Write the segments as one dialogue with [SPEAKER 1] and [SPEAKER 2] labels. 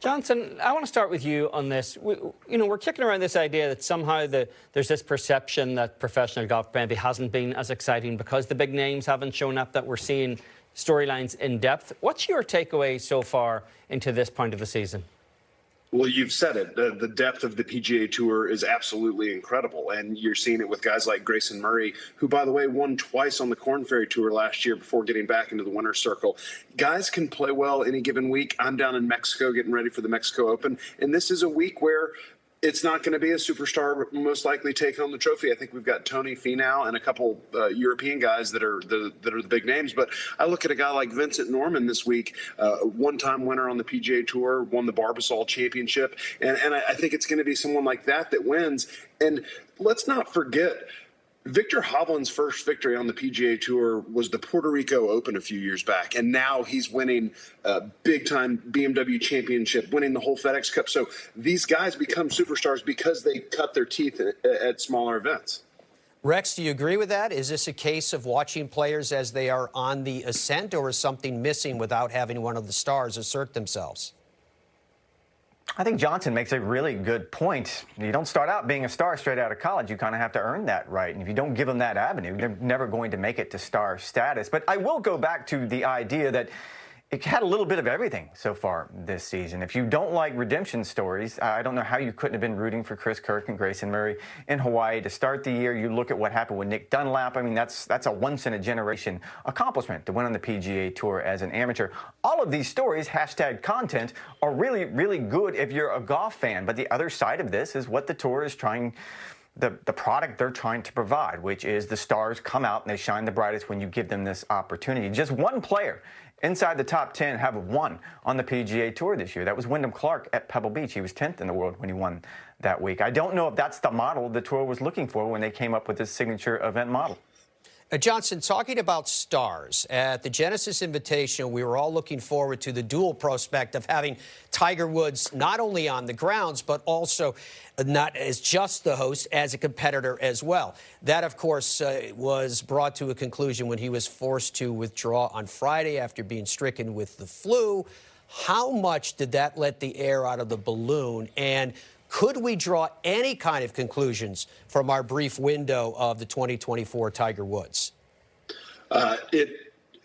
[SPEAKER 1] Johnson, I want to start with you on this. We're kicking around this idea that somehow there's this perception that professional golf maybe hasn't been as exciting because the big names haven't shown up, that we're seeing storylines in depth. What's your takeaway so far into this point of the season?
[SPEAKER 2] Well, you've said it. The depth of the PGA Tour is absolutely incredible, and you're seeing it with guys like Grayson Murray, who, by the way, won twice on the Korn Ferry Tour last year before getting back into the winner's circle. Guys can play well any given week. I'm down in Mexico getting ready for the Mexico Open, and this is a week where it's not going to be a superstar most likely take home the trophy. I think we've got Tony Finau and a couple European guys that are the big names. But I look at a guy like Vincent Norman this week, one-time winner on the PGA Tour, won the Barbasol Championship. And I think it's going to be someone like that wins. And let's not forget, Victor Hovland's first victory on the PGA Tour was the Puerto Rico Open a few years back, and now he's winning a big-time BMW Championship, winning the whole FedEx Cup. So these guys become superstars because they cut their teeth at smaller events.
[SPEAKER 3] Rex, do you agree with that? Is this a case of watching players as they are on the ascent, or is something missing without having one of the stars assert themselves?
[SPEAKER 4] I think Johnson makes a really good point. You don't start out being a star straight out of college. You kind of have to earn that right. And if you don't give them that avenue, they're never going to make it to star status. But I will go back to the idea that it had a little bit of everything so far this season. If you don't like redemption stories, I don't know how you couldn't have been rooting for Chris Kirk and Grayson Murray in Hawaii to start the year. You look at what happened with Nick Dunlap. I mean, that's a once-in-a-generation accomplishment to win on the PGA Tour as an amateur. All of these stories, hashtag content, are really, really good if you're a golf fan. But the other side of this is what the tour is trying, the product they're trying to provide, which is the stars come out and they shine the brightest when you give them this opportunity. Just one player inside the top 10 have won on the PGA Tour this year. That was Wyndham Clark at Pebble Beach. He was 10th in the world when he won that week. I don't know if that's the model the tour was looking for when they came up with this signature event model.
[SPEAKER 3] Johnson, talking about stars, at the Genesis Invitational, we were all looking forward to the dual prospect of having Tiger Woods not only on the grounds, but also not as just the host, as a competitor as well. That, of course, was brought to a conclusion when he was forced to withdraw on Friday after being stricken with the flu. How much did that let the air out of the balloon? And could we draw any kind of conclusions from our brief window of the 2024 Tiger Woods?
[SPEAKER 2] It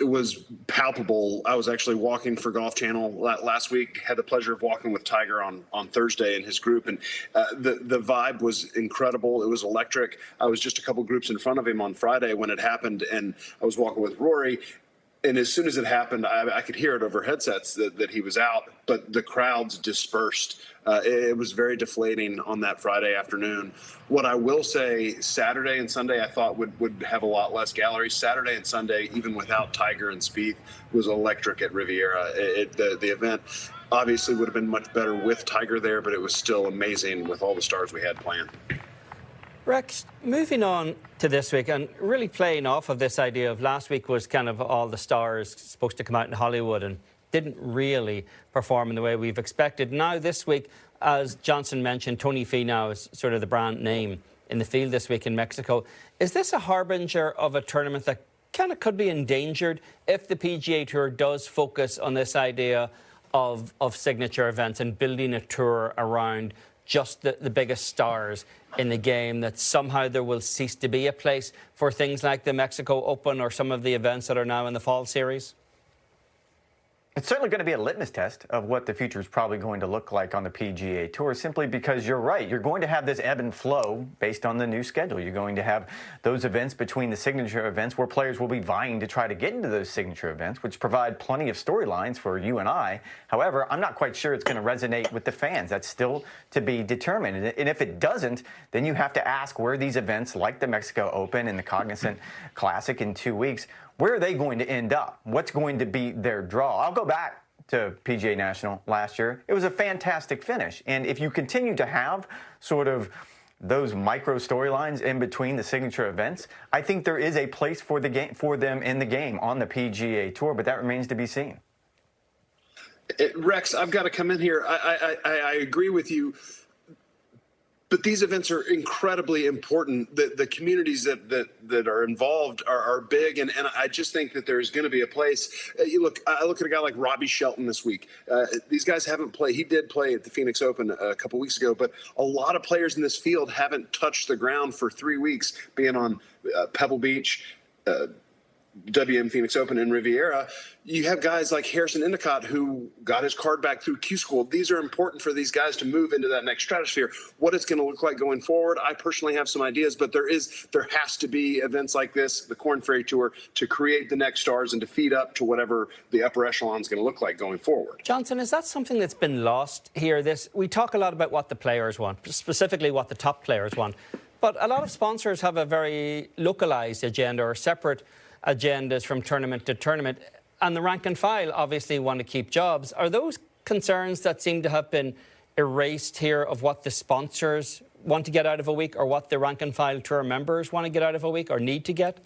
[SPEAKER 2] was palpable. I was actually walking for Golf Channel last week, had the pleasure of walking with Tiger on Thursday and his group, and the vibe was incredible. It was electric. I was just a couple groups in front of him on Friday when it happened, and I was walking with Rory. And as soon as it happened, I could hear it over headsets that he was out, but the crowds dispersed. It was very deflating on that Friday afternoon. What I will say, Saturday and Sunday I thought would have a lot less galleries. Saturday and Sunday, even without Tiger and Spieth, was electric at Riviera. The event obviously would have been much better with Tiger there, but it was still amazing with all the stars we had planned.
[SPEAKER 1] Rex, moving on to this week and really playing off of this idea of last week was kind of all the stars supposed to come out in Hollywood and didn't really perform in the way we've expected. Now this week, as Johnson mentioned, Tony Finau is sort of the brand name in the field this week in Mexico. Is this a harbinger of a tournament that kind of could be endangered if the PGA Tour does focus on this idea of signature events and building a tour around just the biggest stars in the game, that somehow there will cease to be a place for things like the Mexico Open or some of the events that are now in the fall series?
[SPEAKER 4] It's certainly going to be a litmus test of what the future is probably going to look like on the PGA Tour, simply because you're right. You're going to have this ebb and flow based on the new schedule. You're going to have those events between the signature events where players will be vying to try to get into those signature events, which provide plenty of storylines for you and I. However, I'm not quite sure it's going to resonate with the fans. That's still to be determined. And if it doesn't, then you have to ask where these events like the Mexico Open and the Cognizant Classic in 2 weeks, where are they going to end up? What's going to be their draw? I'll go back to PGA National last year. It was a fantastic finish. And if you continue to have sort of those micro storylines in between the signature events, I think there is a place for the game, for them in the game on the PGA Tour, but that remains to be seen.
[SPEAKER 2] Rex, I've got to come in here. I agree with you. But these events are incredibly important. The communities that are involved are big, and I just think that there's going to be a place. I look at a guy like Robbie Shelton this week. These guys haven't played. He did play at the Phoenix Open a couple weeks ago, but a lot of players in this field haven't touched the ground for 3 weeks, being on Pebble Beach, WM Phoenix Open and Riviera. You have guys like Harrison Endicott who got his card back through Q School. These are important for these guys to move into that next stratosphere. What it's going to look like going forward, I personally have some ideas, but there has to be events like this, the Korn Ferry Tour, to create the next stars and to feed up to whatever the upper echelon is going to look like going forward.
[SPEAKER 1] Johnson, is that something that's been lost here? We talk a lot about what the players want, specifically what the top players want, but a lot of sponsors have a very localized agenda or separate agendas from tournament to tournament, and the rank and file obviously want to keep jobs. Are those concerns that seem to have been erased here of what the sponsors want to get out of a week or what the rank and file tour members want to get out of a week or need to get?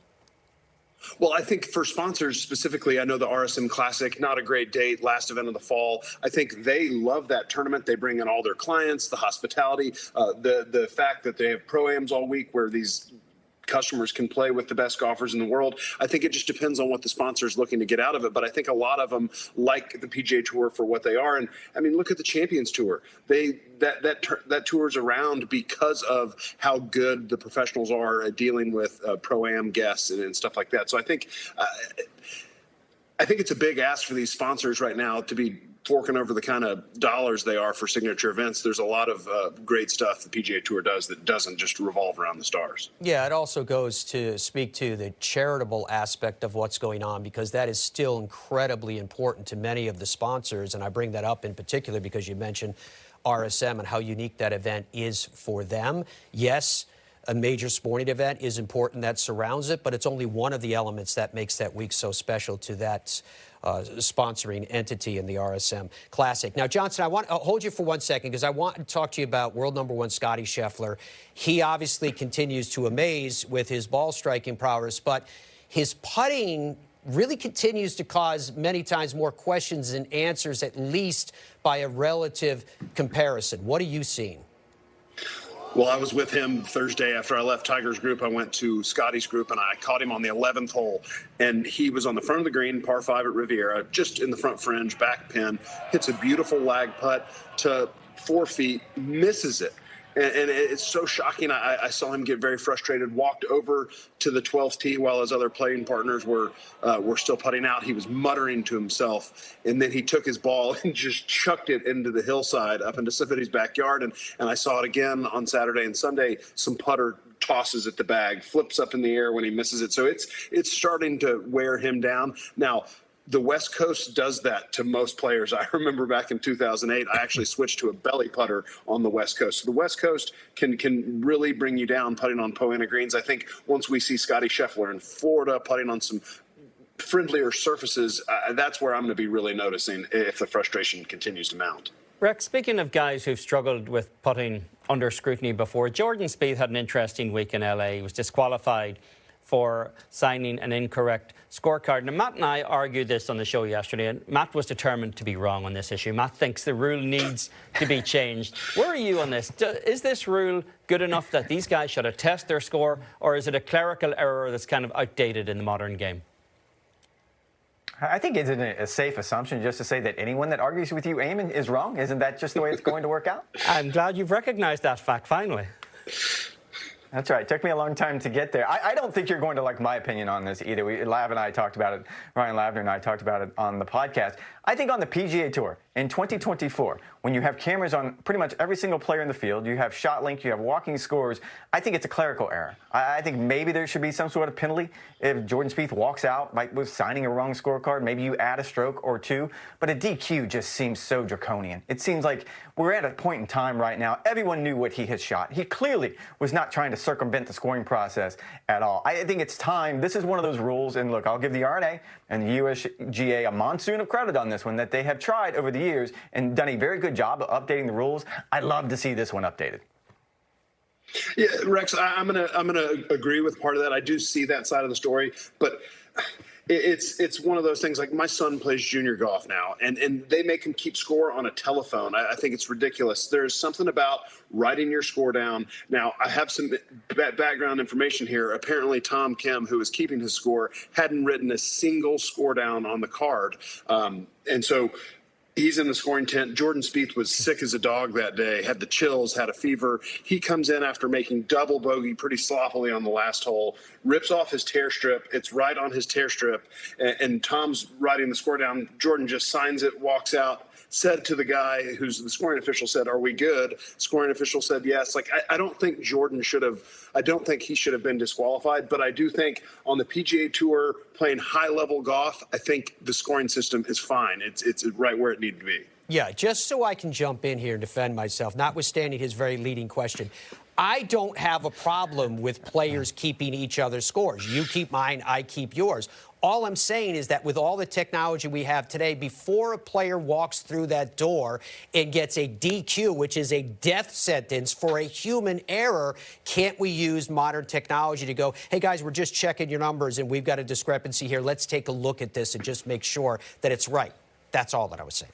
[SPEAKER 2] Well, I think for sponsors specifically, I know the RSM Classic, not a great date, last event of the fall. I think they love that tournament. They bring in all their clients, the hospitality, the fact that they have pro-ams all week where these customers can play with the best golfers in the world. I think it just depends on what the sponsor is looking to get out of it. But I think a lot of them like the PGA Tour for what they are. And I mean, look at the Champions Tour. That tour's around because of how good the professionals are at dealing with pro-am guests and stuff like that. So I think it's a big ask for these sponsors right now to be forking over the kind of dollars they are for signature events. There's a lot of great stuff the PGA Tour does that doesn't just revolve around the stars.
[SPEAKER 3] Yeah, it also goes to speak to the charitable aspect of what's going on, because that is still incredibly important to many of the sponsors. And I bring that up in particular because you mentioned RSM and how unique that event is for them. Yes, a major sporting event is important that surrounds it, but it's only one of the elements that makes that week so special to that sponsoring entity in the RSM Classic. Now, Johnson, I want to hold you for 1 second because I want to talk to you about world #1 Scotty Sheffler. He obviously continues to amaze with his ball striking prowess, but his putting really continues to cause many times more questions than answers, at least by a relative comparison. What are you seeing?
[SPEAKER 2] Well, I was with him Thursday after I left Tiger's group. I went to Scotty's group, and I caught him on the 11th hole. And he was on the front of the green, par 5 at Riviera, just in the front fringe, back pin, hits a beautiful lag putt to 4 feet, misses it. And it's so shocking. I saw him get very frustrated, walked over to the 12th tee while his other playing partners were still putting out. He was muttering to himself, and then he took his ball and just chucked it into the hillside up into somebody's backyard. And I saw it again on Saturday and Sunday. Some putter tosses at the bag, flips up in the air when he misses it. So it's starting to wear him down. Now, the West Coast does that to most players. I remember back in 2008, I actually switched to a belly putter on the West Coast. So the West Coast can really bring you down putting on Poana greens. I think once we see Scotty Sheffler in Florida putting on some friendlier surfaces, that's where I'm going to be really noticing if the frustration continues to mount.
[SPEAKER 1] Rex, speaking of guys who've struggled with putting under scrutiny before, Jordan Spieth had an interesting week in LA. He was disqualified for signing an incorrect scorecard. And Matt and I argued this on the show yesterday, and Matt was determined to be wrong on this issue. Matt thinks the rule needs to be changed. Where are you on this? Is this rule good enough that these guys should attest their score, or is it a clerical error that's kind of outdated in the modern game?
[SPEAKER 4] I think it's a safe assumption just to say that anyone that argues with you, Eamon, is wrong. Isn't that just the way it's going to work out?
[SPEAKER 1] I'm glad you've recognized that fact finally.
[SPEAKER 4] That's right. It took me a long time to get there. I don't think you're going to like my opinion on this either. Lav and I talked about it. Ryan Lavner and I talked about it on the podcast. I think on the PGA Tour in 2024, when you have cameras on pretty much every single player in the field, you have shot link, you have walking scores, I think it's a clerical error. I think maybe there should be some sort of penalty if Jordan Spieth walks out with signing a wrong scorecard. Maybe you add a stroke or two. But a DQ just seems so draconian. It seems like we're at a point in time right now. Everyone knew what he had shot. He clearly was not trying to circumvent the scoring process at all. I think it's time. This is one of those rules. And look, I'll give the R&A and the USGA a monsoon of credit on this one, that they have tried over the years and done a very good job of updating the rules. I'd love to see this one updated.
[SPEAKER 2] Yeah, Rex, I'm gonna agree with part of that. I do see that side of the story, but It's one of those things. Like, my son plays junior golf now, and they make him keep score on a telephone. I think it's ridiculous. There's something about writing your score down. Now, I have some background information here. Apparently, Tom Kim, who was keeping his score, hadn't written a single score down on the card, and so he's in the scoring tent. Jordan Spieth was sick as a dog that day, had the chills, had a fever. He comes in after making double bogey pretty sloppily on the last hole, rips off his tear strip. It's right on his tear strip, and Tom's writing the score down. Jordan just signs it, walks out, said to the guy who's the scoring official, said, "Are we good?" Scoring official said yes. Like, I don't think Jordan should have, I don't think he should have been disqualified, but I do think on the PGA Tour, playing high-level golf, I think the scoring system is fine. It's right where it needed to be.
[SPEAKER 3] Yeah, just so I can jump in here and defend myself, notwithstanding his very leading question, I don't have a problem with players keeping each other's scores. You keep mine, I keep yours. All I'm saying is that with all the technology we have today, before a player walks through that door and gets a DQ, which is a death sentence for a human error, can't we use modern technology to go, hey, guys, we're just checking your numbers and we've got a discrepancy here. Let's take a look at this and just make sure that it's right. That's all that I was saying.